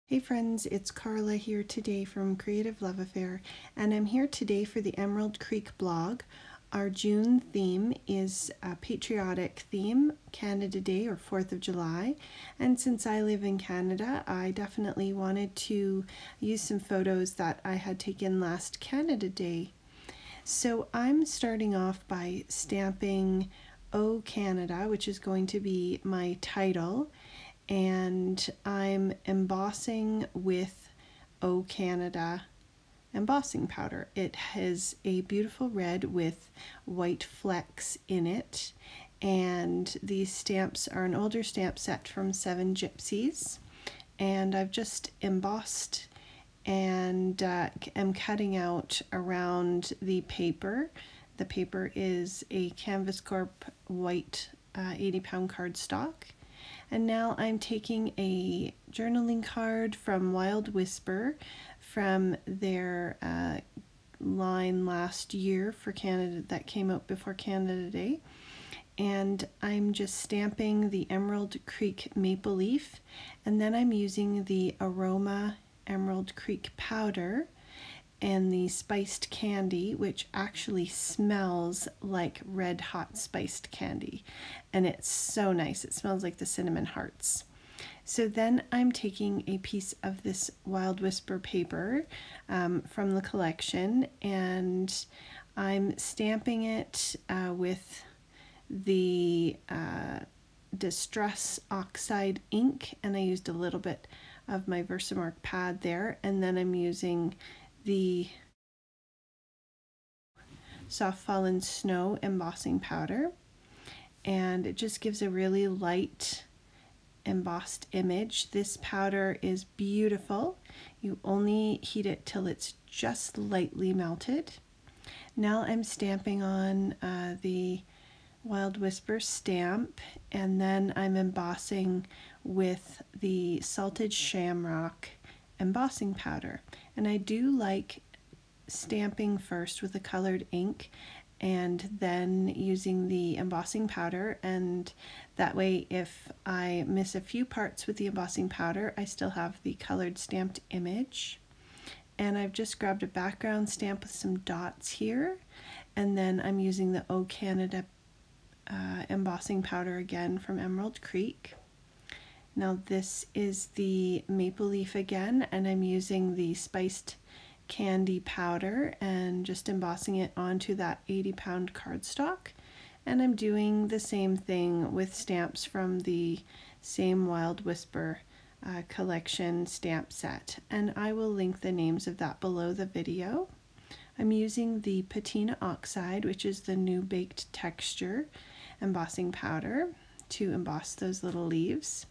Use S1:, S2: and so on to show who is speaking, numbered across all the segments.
S1: Hey friends, it's Carla here today from Creative Love Affair, and I'm here today for the Emerald Creek blog. Our June theme is a patriotic theme, Canada Day or 4th of July, and since I live in Canada, I definitely wanted to use some photos that I had taken last Canada Day. So I'm starting off by stamping O Canada, which is going to be my title, and I'm embossing with O Canada embossing powder. It has a beautiful red with white flecks in it, and these stamps are an older stamp set from Seven Gypsies, and I've just embossed and am cutting out around the paper. The paper is a Canvas Corp white 80-pound cardstock. And now I'm taking a journaling card from Wild Whisper from their line last year for Canada that came out before Canada Day. And I'm just stamping the Emerald Creek maple leaf, and then I'm using the Aroma Emerald Creek powder and the spiced candy, which actually smells like red hot spiced candy, and it's so nice. It smells like the cinnamon hearts. So then I'm taking a piece of this Wild Whisper paper from the collection, and I'm stamping it with the Distress Oxide ink, and I used a little bit of my Versamark pad there, and then I'm using the Soft Fallen Snow embossing powder, and it just gives a really light embossed image. This powder is beautiful. You only heat it till it's just lightly melted. Now I'm stamping on the Wild Whisper stamp, and then I'm embossing with the Salted Shamrock embossing powder. And I do like stamping first with a colored ink and then using the embossing powder, and that way if I miss a few parts with the embossing powder, I still have the colored stamped image. And I've just grabbed a background stamp with some dots here, and then I'm using the O Canada embossing powder again from Emerald Creek. Now this is the maple leaf again, and I'm using the spiced candy powder and just embossing it onto that 80-pound cardstock. And I'm doing the same thing with stamps from the same Wild Whisper collection stamp set, and I will link the names of that below the video. I'm using the Patina Oxide, which is the new baked texture embossing powder, to emboss those little leaves.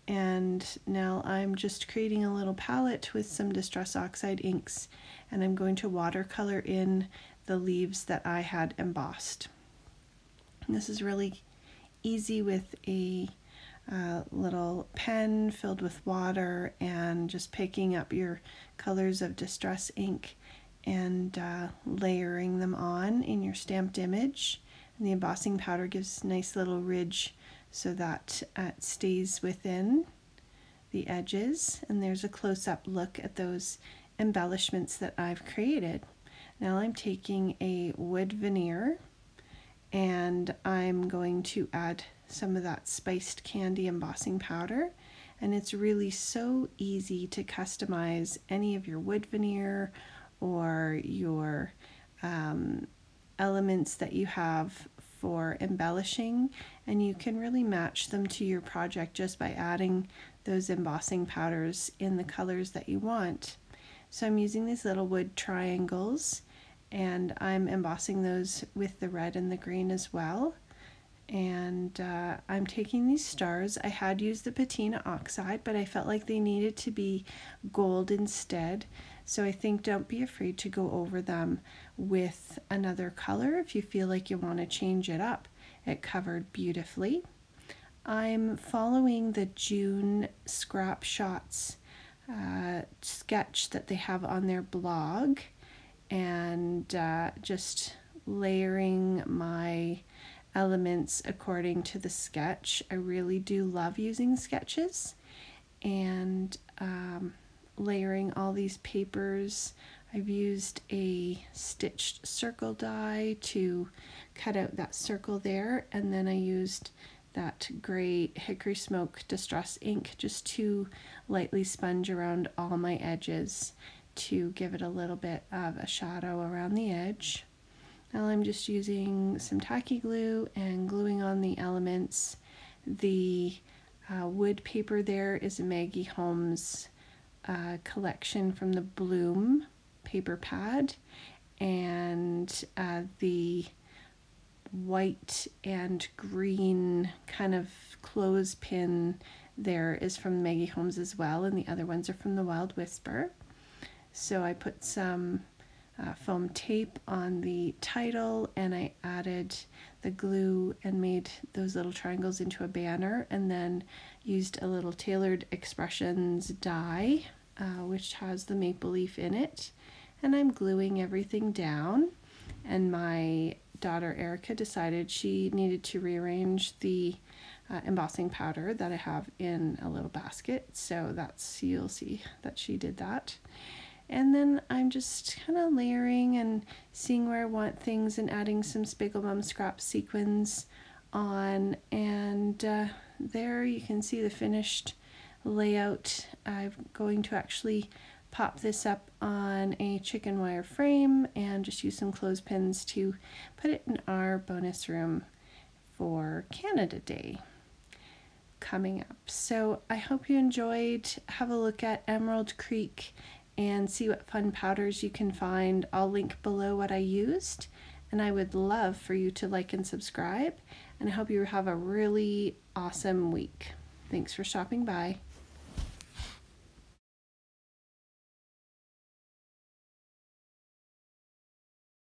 S1: And now I'm just creating a little palette with some Distress Oxide inks, and I'm going to watercolor in the leaves that I had embossed. And this is really easy with a little pen filled with water and just picking up your colors of distress ink and layering them on in your stamped image. And the embossing powder gives a nice little ridge so that it stays within the edges. And there's a close-up look at those embellishments that I've created. Now I'm taking a wood veneer, and I'm going to add some of that spiced candy embossing powder, and it's really so easy to customize any of your wood veneer or your elements that you have for embellishing, and you can really match them to your project just by adding those embossing powders in the colors that you want. So I'm using these little wood triangles, and I'm embossing those with the red and the green as well. And I'm taking these stars. I had used the Patina Oxide, but I felt like they needed to be gold instead. So I think don't be afraid to go over them with another color if you feel like you want to change it up. It covered beautifully. I'm following the June Scrap Shots sketch that they have on their blog, and just layering my elements according to the sketch. I really do love using sketches, and layering all these papers. I've used a stitched circle die to cut out that circle there, and then I used that gray hickory smoke distress ink just to lightly sponge around all my edges to give it a little bit of a shadow around the edge. Now I'm just using some tacky glue and gluing on the elements. The wood paper there is a Maggie Holmes collection from the Bloom paper pad, and the white and green kind of clothespin there is from Maggie Holmes as well, and the other ones are from the Wild Whisper. So I put some foam tape on the title, and I added the glue and made those little triangles into a banner, and then used a little Tailored Expressions die, which has the maple leaf in it, and I'm gluing everything down. And my daughter Erica decided she needed to rearrange the embossing powder that I have in a little basket, so you'll see that she did that. And then I'm just kind of layering and seeing where I want things and adding some Spiegelbaum scrap sequins on, and there you can see the finished layout. I'm going to actually pop this up on a chicken wire frame and just use some clothespins to put it in our bonus room for Canada Day coming up. So I hope you enjoyed. Have a look at Emerald Creek and see what fun powders you can find. I'll link below what I used, and I would love for you to like and subscribe, and I hope you have a really awesome week. Thanks for stopping by.